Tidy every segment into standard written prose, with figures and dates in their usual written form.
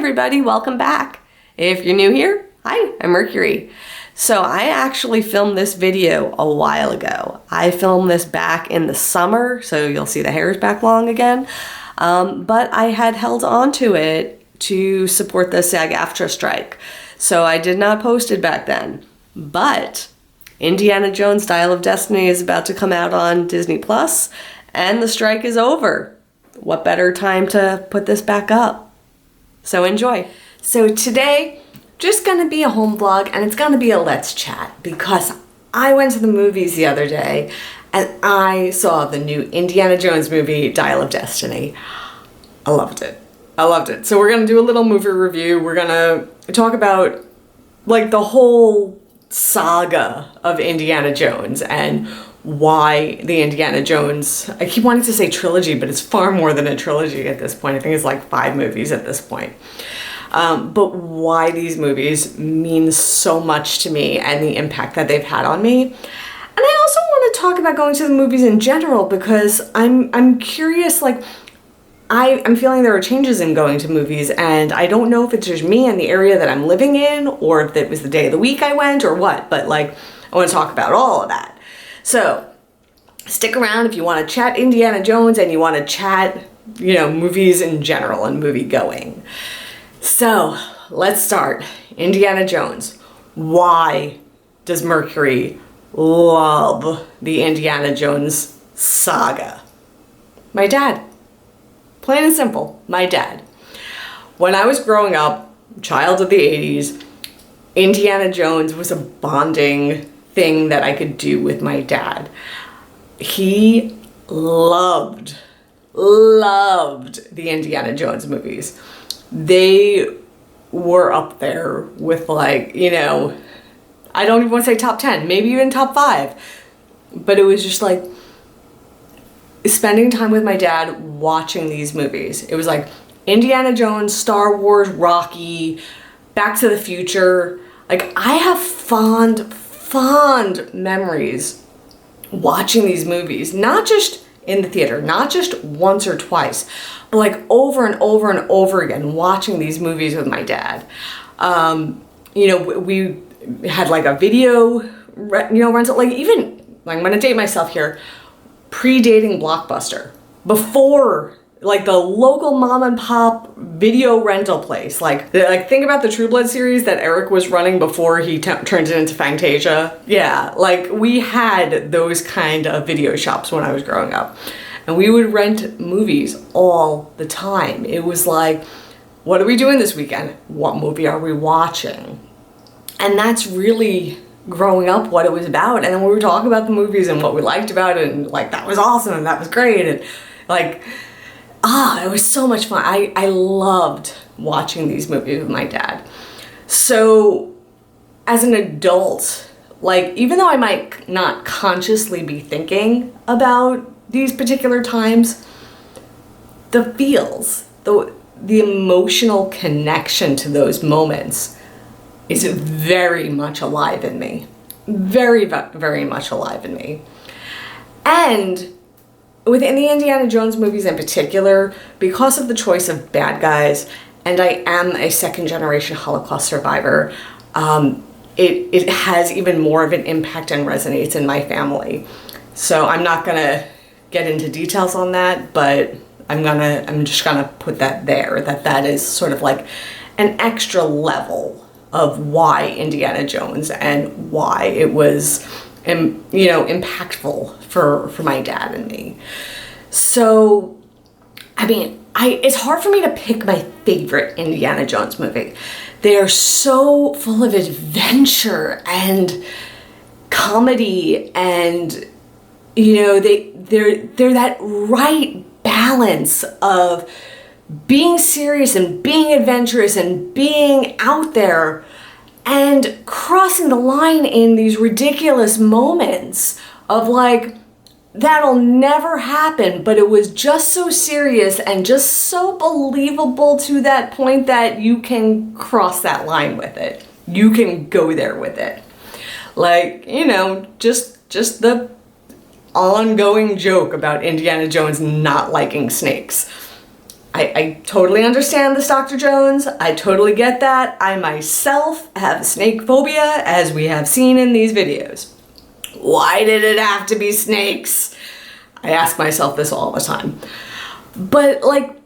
everybody, welcome back. If you're new here, hi, I'm Mercury. So I actually filmed this video a while ago. I filmed this back in the summer, so you'll see the hair is back long again. But I had held on to it to support the SAG AFTRA strike. So I did not post it back then. But Indiana Jones Dial of Destiny is about to come out on Disney Plus, and the strike is over. What better time to put this back up? So enjoy. So today, just gonna be a home vlog, and it's gonna be a let's chat because I went to the movies the other day and I saw the new Indiana Jones movie, Dial of Destiny. I loved it. I loved it. So we're gonna do a little movie review. We're gonna talk about like the whole saga of Indiana Jones and why the Indiana Jones, I keep wanting to say trilogy, but it's far more than a trilogy at this point. I think it's like 5 movies at this point. But why these movies mean so much to me and the impact that they've had on me. And I also want to talk about going to the movies in general because I'm curious, like, I'm feeling there are changes in going to movies, and I don't know if it's just me and the area that I'm living in, or if it was the day of the week I went, or what, but like, I want to talk about all of that. So, stick around if you want to chat Indiana Jones and you want to chat, you know, movies in general and movie going. So, let's start. Indiana Jones. Why does Mercury love the Indiana Jones saga? My dad. Plain and simple, my dad. When I was growing up, child of the 80s, Indiana Jones was a bonding thing that I could do with my dad. He loved the Indiana Jones movies. They were up there with, like, you know, I don't even want to say top 10, maybe even top 5. But it was just like spending time with my dad watching these movies. It was like Indiana Jones, Star Wars, Rocky, Back to the Future. Like, I have fond memories watching these movies, not just in the theater, not just once or twice, but like over and over and over again watching these movies with my dad. You know, we had like a video, rental, like, even, like, I'm gonna date myself here, predating Blockbuster, before like the local mom and pop video rental place. Like think about the True Blood series that Eric was running before he turned it into Fantasia. Yeah, like we had those kind of video shops when I was growing up. And we would rent movies all the time. It was like, what are we doing this weekend? What movie are we watching? And that's really growing up what it was about. And then we were talking about the movies and what we liked about it, and like, that was awesome and that was great. And like, it was so much fun. I loved watching these movies with my dad. So as an adult, like, even though I might not consciously be thinking about these particular times, the feels, the emotional connection to those moments is very much alive in me. Very, very much alive in me. And within the Indiana Jones movies in particular, because of the choice of bad guys, and I am a second-generation Holocaust survivor, it has even more of an impact and resonates in my family. So I'm not gonna get into details on that, but I'm just gonna put that there, that is sort of like an extra level of why Indiana Jones and why it was, impactful for my dad and me. So, I mean, it's hard for me to pick my favorite Indiana Jones movie. They are so full of adventure and comedy, and they're that right balance of being serious and being adventurous and being out there and crossing the line in these ridiculous moments of like, that'll never happen, but it was just so serious and just so believable to that point that you can cross that line with it. You can go there with it. Like, just the ongoing joke about Indiana Jones not liking snakes. I totally understand this, Dr. Jones. I totally get that. I myself have snake phobia, as we have seen in these videos. Why did it have to be snakes? I ask myself this all the time. But like,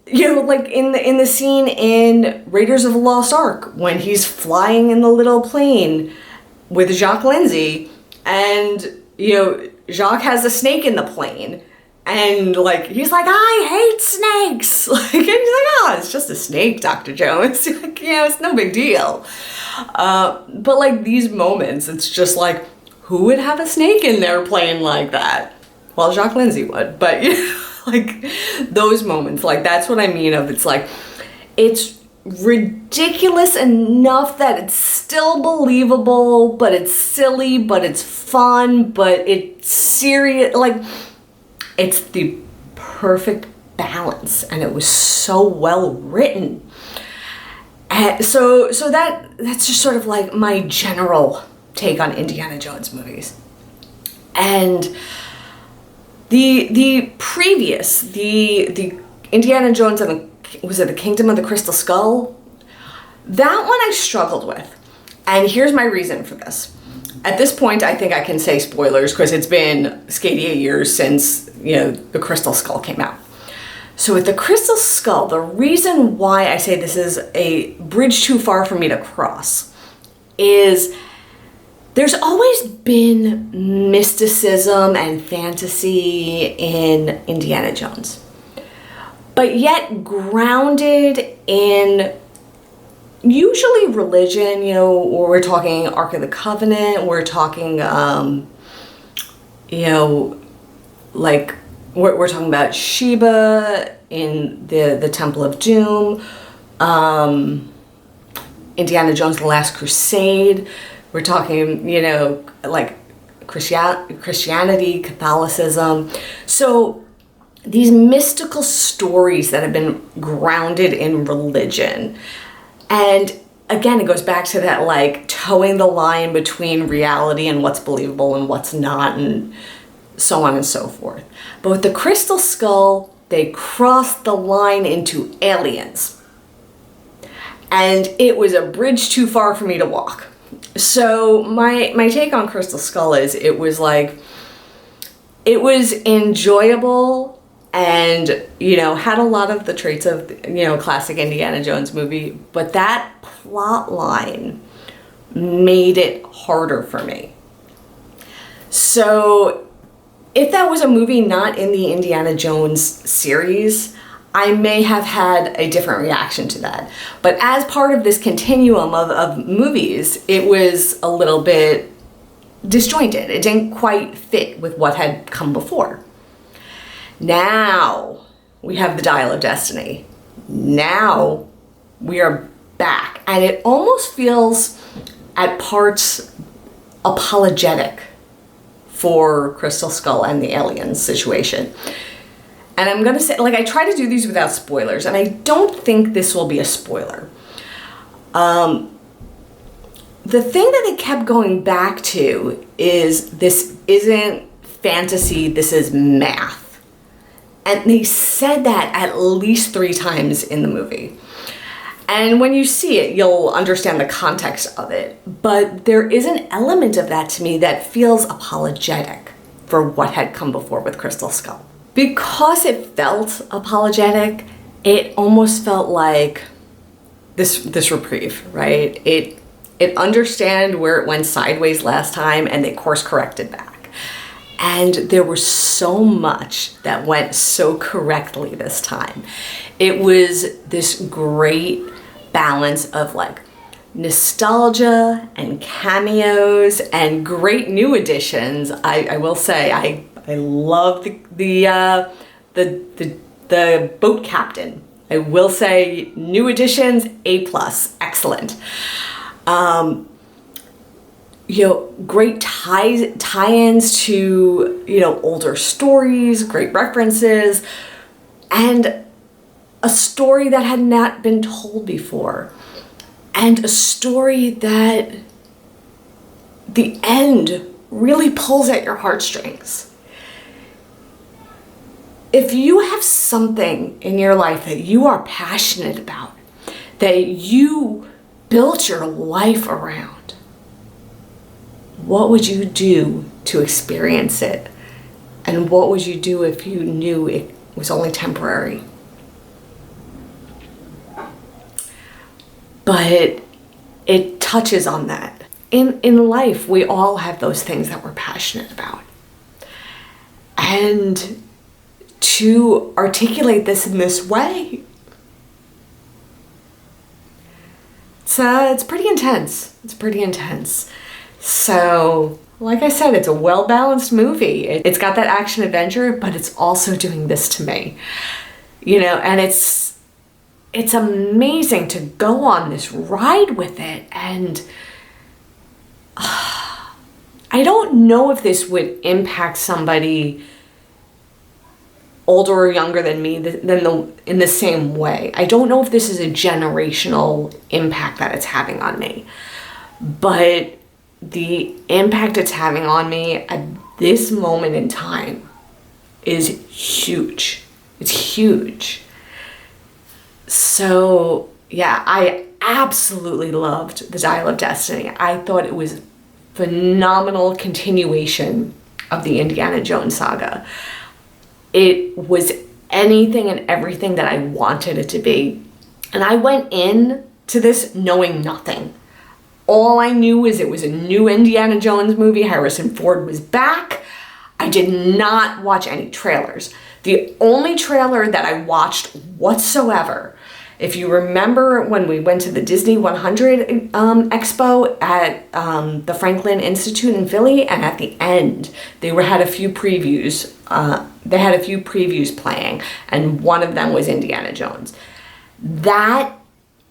you know, like in the scene in Raiders of the Lost Ark, when he's flying in the little plane with Jacques Lindsay, and, you know, Jacques has a snake in the plane. And like, he's like, I hate snakes. Like, and he's like, oh, it's just a snake, Dr. Jones. Like, yeah, it's no big deal. But like these moments, it's just like, who would have a snake in their plane like that? Well, Jacques Lindsay would, but you know, like those moments, like that's what I mean of, it's like, it's ridiculous enough that it's still believable, but it's silly, but it's fun, but it's serious, like, it's the perfect balance, and it was so well written. And so that's just sort of like my general take on Indiana Jones movies. And the previous, the Indiana Jones and the Kingdom of the Crystal Skull, that one I struggled with. And here's my reason for this. At this point, I think I can say spoilers because it's been 88 years since, you know, the Crystal Skull came out. So with the Crystal Skull, the reason why I say this is a bridge too far for me to cross is there's always been mysticism and fantasy in Indiana Jones, but yet grounded in usually religion, you know, or we're talking Ark of the Covenant, we're talking, you know, like we're talking about Sheba in the Temple of Doom, Indiana Jones, The Last Crusade. We're talking, you know, like Christianity, Catholicism. So these mystical stories that have been grounded in religion. And again, it goes back to that, like, towing the line between reality and what's believable and what's not, and so on and so forth. But with the Crystal Skull, they crossed the line into aliens. And it was a bridge too far for me to walk. So my take on Crystal Skull is it was enjoyable, and, you know, had a lot of the traits of, you know, classic Indiana Jones movie, but that plot line made it harder for me. So if that was a movie not in the Indiana Jones series, I may have had a different reaction to that. But as part of this continuum of movies, it was a little bit disjointed. It didn't quite fit with what had come before. Now we have the Dial of Destiny. Now we are back. And it almost feels at parts apologetic for Crystal Skull and the aliens situation. And I'm going to say, like, I try to do these without spoilers, and I don't think this will be a spoiler. The thing that they kept going back to is this isn't fantasy, this is math. And they said that at least 3 times in the movie. And when you see it, you'll understand the context of it. But there is an element of that to me that feels apologetic for what had come before with Crystal Skull. Because it felt apologetic, it almost felt like this reprieve, right? It understand where it went sideways last time, and they course corrected back. And there was so much that went so correctly this time. It was this great balance of, like, nostalgia and cameos and great new additions. I will say I love the boat captain. I will say new additions, A+, excellent. You know, great tie-ins to, you know, older stories, great references, and a story that had not been told before, and a story that the end really pulls at your heartstrings. If you have something in your life that you are passionate about, that you built your life around, what would you do to experience it? And what would you do if you knew it was only temporary? But it touches on that. In life, we all have those things that we're passionate about. And to articulate this in this way, it's pretty intense. It's pretty intense. So, like I said, it's a well-balanced movie. It's got that action adventure, but it's also doing this to me. You know, and it's amazing to go on this ride with it. And I don't know if this would impact somebody older or younger than me in the same way. I don't know if this is a generational impact that it's having on me. But the impact it's having on me at this moment in time is huge. It's huge. So, yeah, I absolutely loved The Dial of Destiny. I thought it was a phenomenal continuation of the Indiana Jones saga. It was anything and everything that I wanted it to be. And I went in to this knowing nothing. All I knew was it was a new Indiana Jones movie. Harrison Ford was back. I did not watch any trailers. The only trailer that I watched whatsoever, if you remember when we went to the Disney 100 Expo at the Franklin Institute in Philly, and at the end, they had a few previews. They had a few previews playing, and one of them was Indiana Jones. That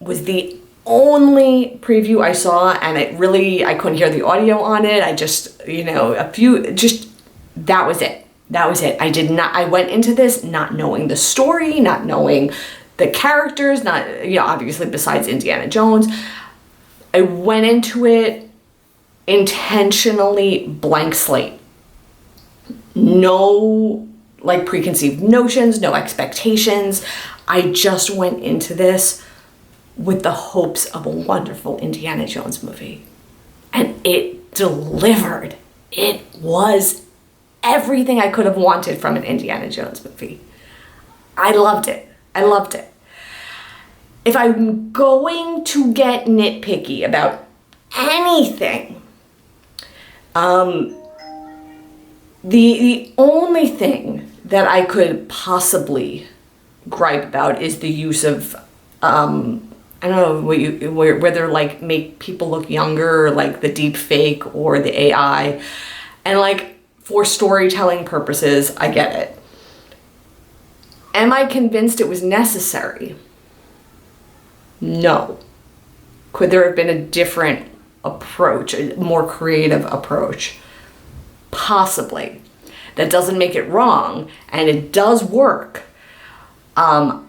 was the only preview I saw, and I couldn't hear the audio on it. I just, that was it. That was it. I went into this not knowing the story, not knowing the characters, obviously besides Indiana Jones. I went into it intentionally blank slate. No preconceived notions, no expectations. I just went into this with the hopes of a wonderful Indiana Jones movie. And it delivered. It was everything I could have wanted from an Indiana Jones movie. I loved it. I loved it. If I'm going to get nitpicky about anything, the only thing that I could possibly gripe about is the use of, I don't know, whether make people look younger, like the deep fake or the AI. And for storytelling purposes, I get it. Am I convinced it was necessary? No. Could there have been a different approach, a more creative approach? Possibly. That doesn't make it wrong, and it does work. I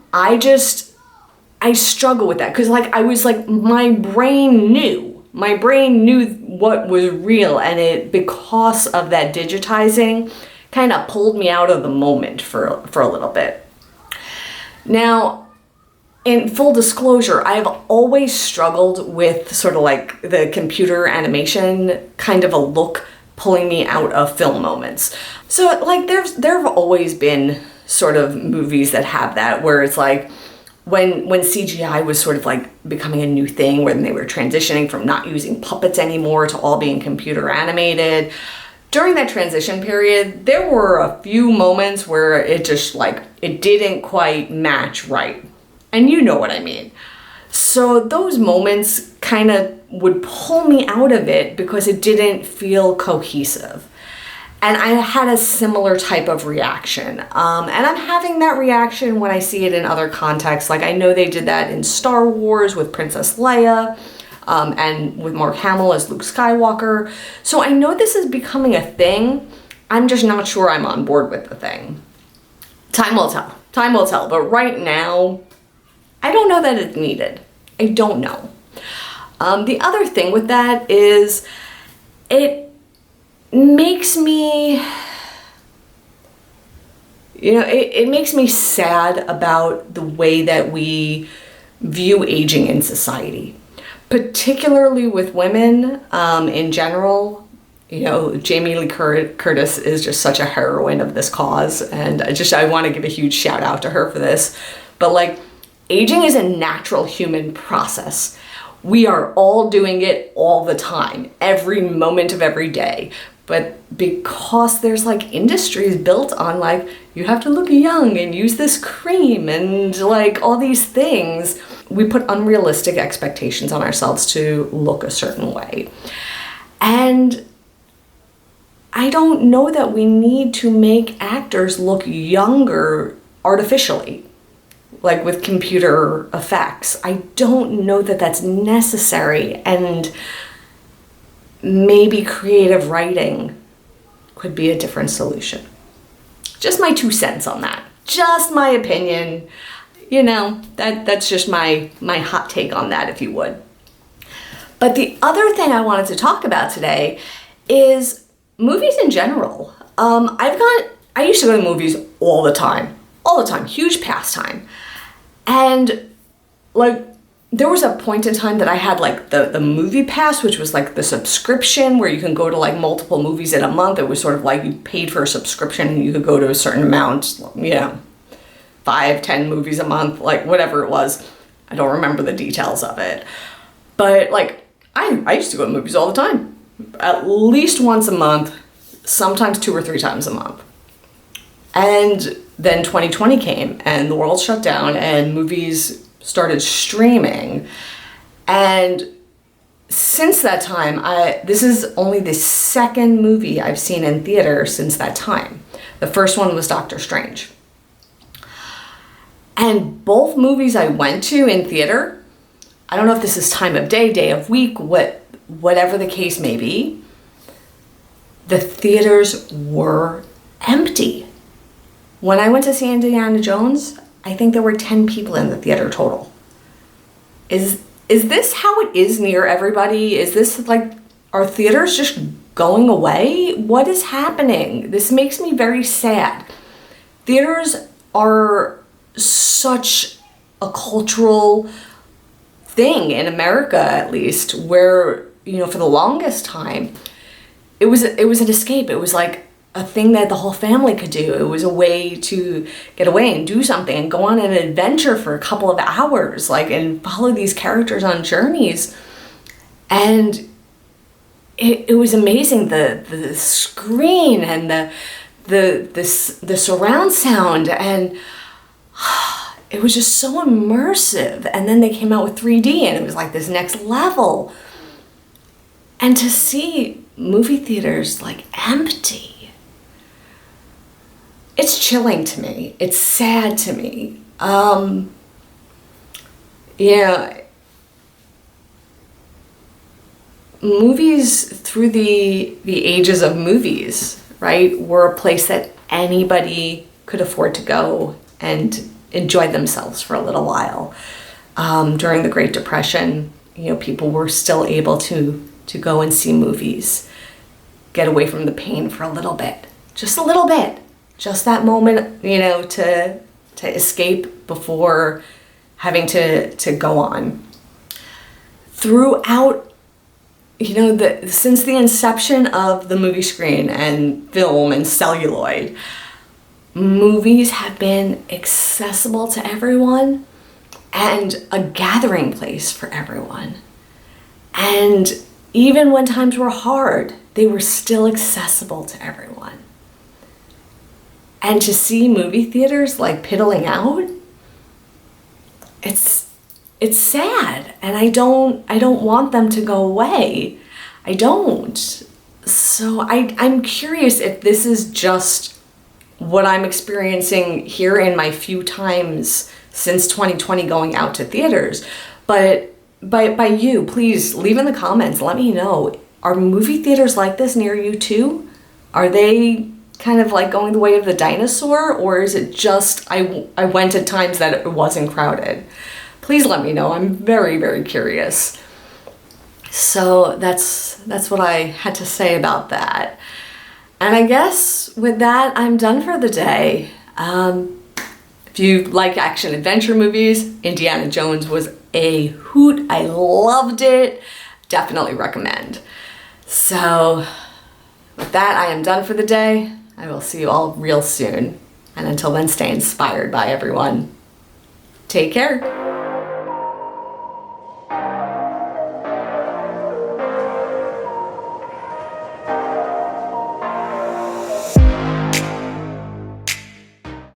struggle with that, because my brain knew what was real, and because of that digitizing, kind of pulled me out of the moment for a little bit. Now, in full disclosure, I've always struggled with sort of the computer animation kind of a look pulling me out of film moments. So there have always been sort of movies that have that, where it's when CGI was sort of becoming a new thing, when they were transitioning from not using puppets anymore to all being computer animated. During that transition period, there were a few moments where it just it didn't quite match right. And you know what I mean. So those moments kind of would pull me out of it because it didn't feel cohesive. And I had a similar type of reaction. And I'm having that reaction when I see it in other contexts. I know they did that in Star Wars with Princess Leia, and with Mark Hamill as Luke Skywalker. So I know this is becoming a thing. I'm just not sure I'm on board with the thing. Time will tell. Time will tell. But right now, I don't know that it's needed. I don't know. The other thing with that is it makes me, You know, it makes me sad about the way that we view aging in society, particularly with women in general. You know, Jamie Lee Curtis is just such a heroine of this cause, and I want to give a huge shout out to her for this. But like, aging is a natural human process. We are all doing it all the time, every moment of every day. But because there's like industries built on like, you have to look young and use this cream and like all these things, we put unrealistic expectations on ourselves to look a certain way. And I don't know that we need to make actors look younger artificially, like with computer effects. I don't know that that's necessary, and maybe creative writing could be a different solution. Just my 2 cents on that. Just my opinion. You know, that's just my hot take on that, if you would. But the other thing I wanted to talk about today is movies in general. I used to go to movies all the time, huge pastime. And like, there was a point in time that I had like the movie pass, which was like the subscription where you can go to like multiple movies in a month. It was sort of like you paid for a subscription and you could go to a certain amount, you know, 5, 10 movies a month, like whatever it was. I don't remember the details of it. But like, I used to go to movies all the time, at least once a month, sometimes 2 or 3 times a month. And then 2020 came and the world shut down and movies started streaming. And since that time, this is only the second movie I've seen in theater since that time. The first one was Doctor Strange. And both movies I went to in theater, I don't know if this is time of day, day of week, whatever the case may be, the theaters were empty. When I went to see Indiana Jones, I think there were 10 people in the theater total. Is this how it is near everybody? Is this like, are theaters just going away? What is happening? This makes me very sad. Theaters are such a cultural thing in America, at least, where, you know, for the longest time, it was an escape. It was like a thing that the whole family could do. It was a way to get away and do something and go on an adventure for a couple of hours, like, and follow these characters on journeys. And it was amazing, the screen and the surround sound, and it was just so immersive. And then they came out with 3D and it was like this next level. And to see movie theaters like empty, it's chilling to me. It's sad to me. Yeah. Movies, through the ages of movies, right, were a place that anybody could afford to go and enjoy themselves for a little while. During the Great Depression, you know, people were still able to go and see movies, get away from the pain for a little bit, just a little bit. Just that moment, you know, to escape before having to go on. Throughout, you know, since the inception of the movie screen and film and celluloid, movies have been accessible to everyone and a gathering place for everyone. And even when times were hard, they were still accessible to everyone. And to see movie theaters like piddling out, it's sad, and I don't want them to go away. I don't. So I'm curious if this is just what I'm experiencing here in my few times since 2020 going out to theaters. But by you, please leave in the comments, let me know. Are movie theaters like this near you too? Are they kind of like going the way of the dinosaur, or is it just I went at times that it wasn't crowded? Please let me know. I'm very, very curious. So that's what I had to say about that. And I guess with that, I'm done for the day. If you like action adventure movies, Indiana Jones was a hoot. I loved it. Definitely recommend. So with that, I am done for the day. I will see you all real soon. And until then, stay inspired by everyone. Take care.